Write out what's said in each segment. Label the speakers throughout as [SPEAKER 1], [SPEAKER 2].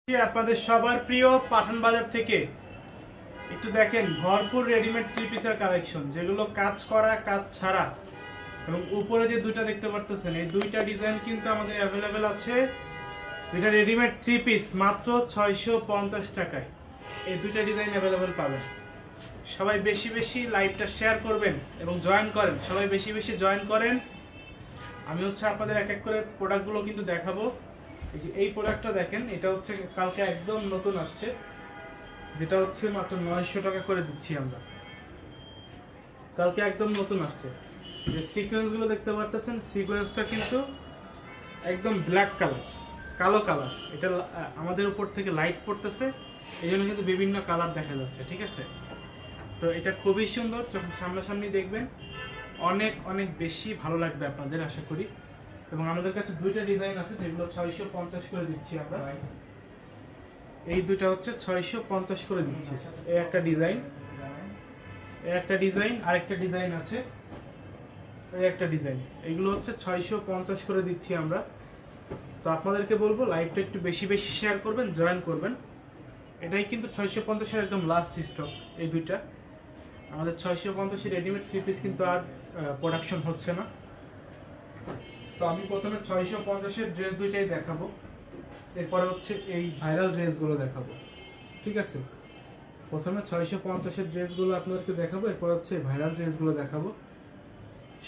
[SPEAKER 1] আপনাদের সবার প্রিয় পাঠান বাজার থেকে একটু দেখেন ভরপুর রেডিমেড থ্রি পিসের কালেকশন, যেগুলো কাজ করা কাজ ছাড়া, এবং উপরে যে দুইটা দেখতে পারতেছেন এই দুইটা ডিজাইন কিন্তু আমাদের অ্যাভেলেবেল আছে। দুইটা রেডিমেড থ্রি পিস মাত্র 650 টাকায় এই দুইটা ডিজাইন অ্যাভেলেবেল পাবেন। সবাই বেশি বেশি লাইভটা শেয়ার করবেন এবং জয়েন করেন, সবাই বেশি বেশি জয়েন করেন। আমি আপনাদের এক এক করে প্রোডাক্টগুলো কিন্তু দেখাবো। এই প্রোডাক্টটা দেখেন, এটা হচ্ছে কালকে একদম নতুন আসছে, যেটা হচ্ছে মাত্র 900 টাকা করে দিচ্ছি আমরা। কালকে একদম নতুন আসছে। যে সিকোয়েন্স গুলো দেখতে পারতেছেন, সিকোয়েন্সটা কিন্তু একদম ব্ল্যাক কালার, কালো কালার। এটা আমাদের উপর থেকে লাইট পড়তেছে, এই জন্য কিন্তু বিভিন্ন কালার দেখা যাচ্ছে, ঠিক আছে। তো এটা খুবই সুন্দর, যখন সামনাসামনি দেখবেন অনেক অনেক বেশি ভালো লাগবে আপনাদের আশা করি। এবং আমাদের কাছে দুইটা ডিজাইন আছে, যেগুলো 650 করে দিচ্ছি আমরা। এই দুইটা হচ্ছে 650 করে দিচ্ছি। এই একটা ডিজাইন, এই একটা ডিজাইন, আরেকটা ডিজাইন আছে, এই একটা ডিজাইন। এগুলো হচ্ছে 650 করে দিচ্ছি আমরা। তো আপনাদেরকে বলবো লাইভটা একটু বেশি বেশি শেয়ার করবেন, জয়েন করবেন। এটাই কিন্তু 650 এর একদম লাস্ট স্টক। এই দুইটা আমাদের 650 রেডিমেড থ্রি পিস কিন্তু আর প্রোডাকশন হচ্ছে না। তো আমি প্রথমে 650 এর ড্রেস দুইটাই দেখাবো, এরপরে হচ্ছে এই ভাইরাল ড্রেসগুলো দেখাবো, ঠিক আছে। প্রথমে 650 এর ড্রেসগুলো আপনাদেরকে দেখাবো, এরপর হচ্ছে ভাইরাল ড্রেসগুলো দেখাবো।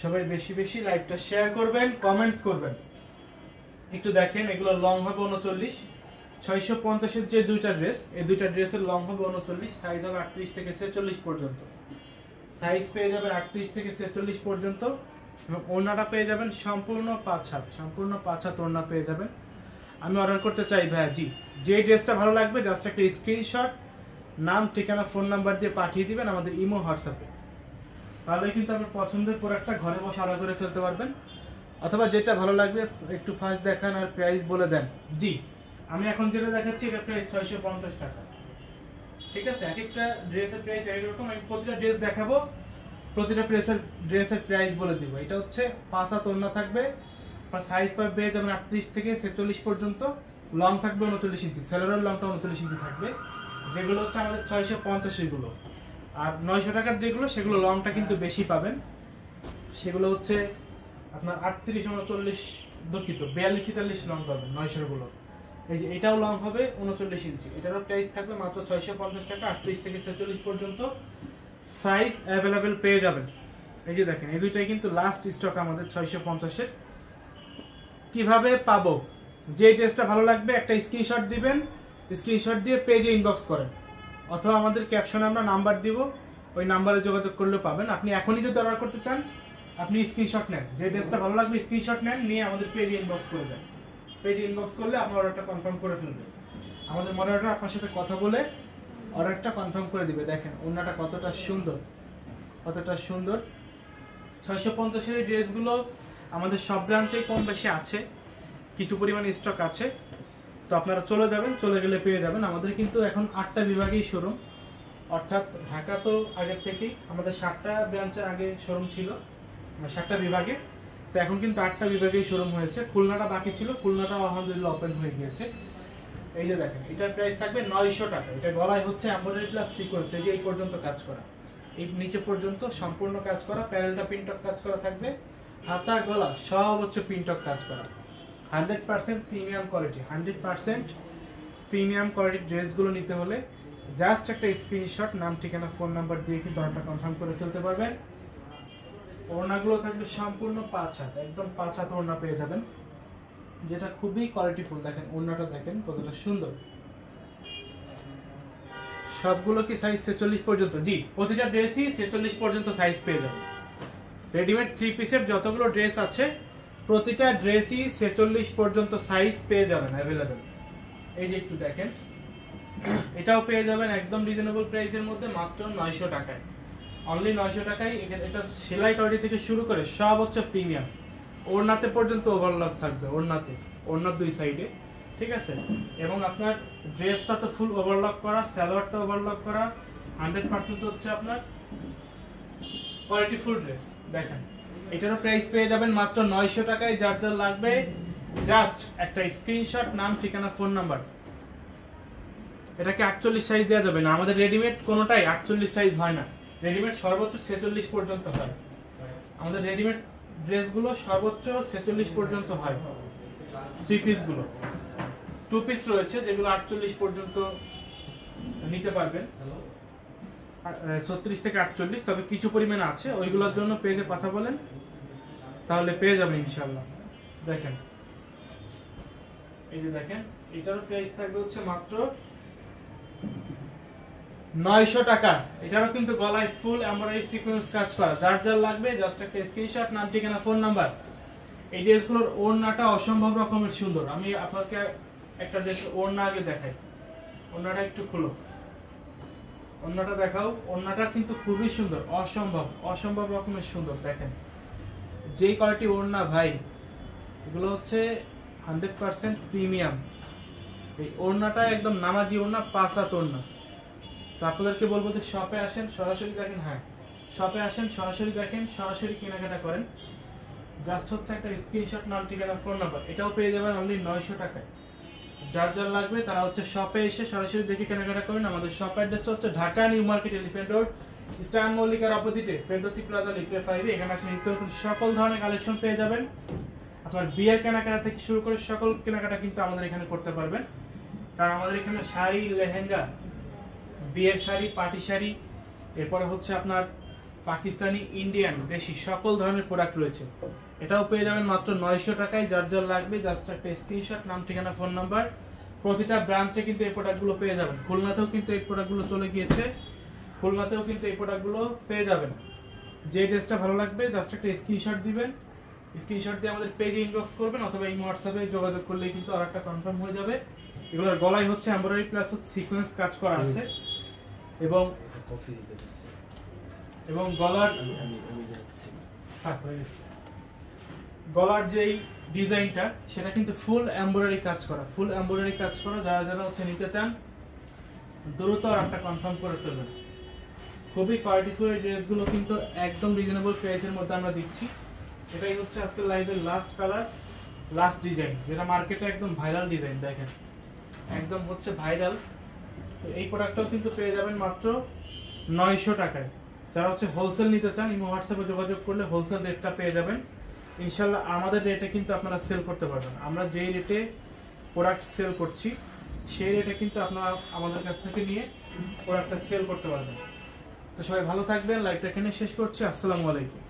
[SPEAKER 1] সবাই বেশি বেশি লাইভটা শেয়ার করবেন, কমেন্টস করবেন। একটু দেখেন, এগুলো লং হবে 39। 650 এর যে দুইটা ড্রেস, এই দুইটা ড্রেসের লং হবে 39, সাইজ হবে 38 থেকে 46 পর্যন্ত। সাইজ পেয়ে যাবেন 38 থেকে 46 পর্যন্ত। এবং ওড়নাটা পেয়ে যাবেন সম্পূর্ণ 5 হাত, সম্পূর্ণ 5 হাত ওড়না পেয়ে যাবেন। আমি অর্ডার করতে চাই ভাইয়া, জি, যে ড্রেসটা ভালো লাগবে জাস্ট একটা স্ক্রিনশট, নাম, ঠিকানা, ফোন নাম্বার দিয়ে পাঠিয়ে দিবেন আমাদের ইমো হোয়াটসঅ্যাপে। তাহলে কিন্তু আপনার পছন্দের প্রোডাক্টটা ঘরে বসে অর্ডার করে ফেলতে পারবেন। অথবা যেটা ভালো লাগবে একটু ফার্স্ট দেখান আর প্রাইস বলে দেন। জি, আমি এখন যেটা দেখাচ্ছি এটা প্রাইস 650 টাকা, ঠিক আছে। এক একটা ড্রেসের প্রাইস একরকম। আমি প্রতিটা ড্রেস দেখাবো, প্রতিটা ড্রেসের প্রাইস বলে দিব। এটা হচ্ছে 5 হাত ওড়না থাকবে, সাইজ পাবে যেমন 38 থেকে 46 পর্যন্ত, লং থাকবে 39 ইঞ্চি, সেলোয়ারের লংটা 39 ইঞ্চি থাকবে। যেগুলো হচ্ছে আমাদের 650 এগুলো। আর 900 টাকার যেগুলো, সেগুলো লংটা কিন্তু বেশি পাবেন। সেগুলো হচ্ছে আপনার 38, 39, দুঃখিত 42, 43 লং পাবেন 900 গুলো। এই যে এটাও লং হবে 39 ইঞ্চি, এটারও প্রাইস থাকবে মাত্র 650 টাকা, 38 থেকে 46 পর্যন্ত সাইজ অ্যাভেলেবেল পেয়ে যাবেন। এই যে দেখেন, এই দুইটাই কিন্তু লাস্ট স্টক আমাদের 650 এর। কিভাবে পাবো? যে ড্রেসটা ভালো লাগবে একটা স্ক্রিনশট দিবেন, স্ক্রিনশট দিয়ে পেজে ইনবক্স করেন, অথবা আমাদের ক্যাপশনে আমরা নাম্বার দিব, ওই নাম্বারে যোগাযোগ করলেও পাবেন। আপনি এখনই যদি অর্ডার করতে চান, আপনি স্ক্রিনশট নেন, যে ড্রেসটা ভালো লাগবে স্ক্রিনশট নেন, নিয়ে আমাদের পেজে ইনবক্স করে দেন। পেজে ইনবক্স করলে আপনার অর্ডারটা কনফার্ম করে ফেলবেন। আমাদের মডারেটর আপনার সাথে কথা বলে অর্ডারটা কনফার্ম করে দিবে। দেখেন ওড়নাটা কতটা সুন্দর, কতটা সুন্দর। 650 এর ড্রেসগুলো আমাদের সব ব্রাঞ্চেই কম বেশি আছে, কিছু পরিমাণ স্টক আছে। তো আপনারা চলে যাবেন, চলে গেলে পেয়ে যাবেন। আমাদের কিন্তু এখন 8টা বিভাগেই শোরুম, অর্থাৎ ঢাকা তো আগের থেকেই আমাদের 7টা ব্রাঞ্চে আগে শোরুম ছিল, 7টা বিভাগে। তো এখন কিন্তু 8টা বিভাগেই শোরুম হয়েছে। খুলনাটা বাকি ছিল, খুলনাটাও আলহামদুলিল্লাহ ওপেন হয়ে গিয়েছে। এই যে দেখেন, এটার প্রাইস থাকবে 900 টাকা। এটা গলায় হচ্ছে এমব্রয়ডারি প্লাস সিকোয়েন্স, এই যে এই পর্যন্ত কাজ করা, এই নিচে পর্যন্ত সম্পূর্ণ কাজ করা, প্যানেলটা প্রিন্টক কাজ করা থাকবে, হাতা গলা সব হচ্ছে প্রিন্টক কাজ করা। 100% প্রিমিয়াম কোয়ালিটি, 100% প্রিমিয়াম কোয়ালিটির ড্রেসগুলো নিতে হলে জাস্ট একটা স্ক্রিনশট, নাম, ঠিকানা, ফোন নাম্বার দিয়ে কিন্তু অর্ডারটা কনফার্ম করে ফেলতে পারবেন। ওড়নাগুলো থাকবে সম্পূর্ণ 5 হাত, একদম 5 হাত ওড়না পেয়ে যাবেন, যেটা খুবই কোয়ালিটিফুল। দেখেন ওড়নাটা দেখেন কতটা সুন্দর। সবগুলো কি সাইজ 46 পর্যন্ত? জি, প্রতিটা ড্রেসই 46 পর্যন্ত সাইজ পেয়ে যাবেন। রেডিমেড থ্রি পিসের যতগুলো ড্রেস আছে প্রতিটা ড্রেসই 46 পর্যন্ত সাইজ পেয়ে যাবেন অ্যাভেলেবেল। এই যে একটু দেখেন, এটাও পেয়ে যাবেন একদম রিজনেবল প্রাইসের মধ্যে, মাত্র 900 টাকায়, অনলি 900 টাকায়। এটা সেলাই কোয়ালিটি থেকে শুরু করে সব হচ্ছে প্রিমিয়াম। ওড়নাতে পর্যন্ত ওভারলক থাকবে, ওড়নাতে, ওড়নার দুই সাইডে, ঠিক আছে। এবং আপনার ড্রেসটা তো ফুল ওভারলক করা, সালোয়ারটা ওভারলক করা, 100% হচ্ছে আপনার কোয়ালিটিফুল ড্রেস। দেখেন এটারও প্রাইস পেয়ে যাবেন মাত্র 900 টাকায়। যার যার লাগবে জাস্ট একটা স্ক্রিনশট, নাম, ঠিকানা, ফোন নাম্বার এটাকে 48 সাইজ দেওয়া যাবে না, আমাদের রেডিমেড কোনোটাই 48 সাইজ হয় না, রেডিমেড সর্বোচ্চ 46 পর্যন্ত হয়। আমাদের রেডিমেড ড্রেসগুলো সর্বোচ্চ 46 পর্যন্ত হয়। 3 পিস গুলো, 2 পিস রয়েছে যেগুলো 48 পর্যন্ত নিতে পারবেন, 36 থেকে 48, তবে কিছু পরিমাণে আছে, ওইগুলোর জন্য পেজে কথা বলেন তাহলে পেয়ে যাবেন ইনশাআল্লাহ। দেখেন এই যে দেখেন, এটারও প্রাইস থাকবে হচ্ছে মাত্র 900 টাকা। এটারও কিন্তু গলায় ফুল এমব্রয়ডারি সিকোয়েন্স কাজ করা। যার যার লাগবে জাস্ট একটা স্ক্রিনশট, নাম, ঠিকানা, ফোন নাম্বার। এই ড্রেসগুলোর ওড়নাটা অসম্ভব রকমের সুন্দর। আমি আপনাকে একটা ড্রেসের ওড়না আগে দেখাই। ওড়নাটা একটু খুলো, ওড়নাটা দেখাও। ওড়নাটা কিন্তু খুবই সুন্দর, অসম্ভব রকমের সুন্দর। দেখেন যেই কোয়ালিটি ওড়না ভাই, এগুলো হচ্ছে 100% প্রিমিয়াম। এই ওড়নাটা একদম নামাজি ওড়না, 5 হাত ওড়না। তো আপনাদেরকে বলবো যে শপে আসেন, সরাসরি দেখেন। হ্যাঁ, শপে আসেন, সরাসরি দেখেন, সরাসরি কেনাকাটা করেন। জাস্ট হচ্ছে একটা স্ক্রিনশট, নাম, ঠিকানা, ফোন নাম্বার। এটাও পেয়ে যাবেন অনলি 900 টাকায়। যার যার লাগবে তারা হচ্ছে শপে এসে সরাসরি দেখে কেনাকাটা করেন। আমাদের শপ অ্যাড্রেসটা হচ্ছে Dhaka new market, elephant road, star মল্লিকার অপোজিটে, ফেরদৌসি প্লাজা, লিফটে 5। এখানে আসলে নিত্য নতুন সকল ধরনের কালেকশন পেয়ে যাবেন। আপনার বিয়ের কেনাকাটা থেকে শুরু করে সকল কেনাকাটা কিন্তু আমাদের এখানে করতে পারবেন। কারণ আমাদের এখানে শাড়ি, লেহেঙ্গা, বিয়ের শাড়ি, পার্টি শাড়ি, এরপরে হচ্ছে আপনার পাকিস্তানি, ইন্ডিয়ান, দেশি সকল ধরনের প্রোডাক্ট রয়েছে। এটাও পেয়ে যাবেন মাত্র 900 টাকায়। যার যার লাগবে জাস্ট একটা স্ক্রিনশট, নাম, ঠিকানা, ফোন নাম্বার। প্রতিটা ব্রাঞ্চে কিন্তু এই প্রোডাক্টগুলো পেয়ে যাবেন। খুলনাতেও কিন্তু এই প্রোডাক্টগুলো চলে গিয়েছে, খুলনাতেও কিন্তু এই প্রোডাক্টগুলো পেয়ে যাবেন। যে ড্রেসটা ভালো লাগবে জাস্ট একটা স্ক্রিনশট দিবেন, স্ক্রিনশট দিয়ে আমাদের পেজে ইনবক্স করবেন, অথবা এই হোয়াটসঅ্যাপে যোগাযোগ করলেই কিন্তু আরেকটা কনফার্ম হয়ে যাবে। এগুলোর গলায় হচ্ছে এমব্রয়ডারি প্লাস হচ্ছে সিকোয়েন্স কাজ করা আছে, এবং গলার যেই ডিজাইনটা সেটা কিন্তু ফুল এমব্রয়ডারি কাজ করা, ফুল এমব্রয়ডারি কাজ করা। যারা যারা হচ্ছে নিতে চান দ্রুত একটা কনফার্ম করে ফেলবেন। খুবই কোয়ালিটিফুল এই ড্রেসগুলো কিন্তু একদম রিজনেবল প্রাইসের মধ্যে আমরা দিচ্ছি। এটাই হচ্ছে আজকের লাইভের লাস্ট কালার, লাস্ট ডিজাইন, যেটা মার্কেটে একদম ভাইরাল ডিজাইন। দেখেন একদম হচ্ছে ভাইরাল। তো এই প্রোডাক্টটাও কিন্তু পেয়ে যাবেন মাত্র 900 টাকায়। যারা হচ্ছে হোলসেল নিতে চান ইমো হোয়াটসঅ্যাপে যোগাযোগ করলে হোলসেল রেটটা পেয়ে যাবেন ইনশাল্লাহ। আমাদের রেটে কিন্তু আপনারা সেল করতে পারবেন। আমরা যেই রেটে প্রোডাক্ট সেল করছি সেই রেটে কিন্তু আপনারা আমাদের কাছ থেকে নিয়ে প্রোডাক্টটা সেল করতে পারবেন। তো সবাই ভালো থাকবেন, লাইভটা এখানে শেষ করছি। আসসালামু আলাইকুম।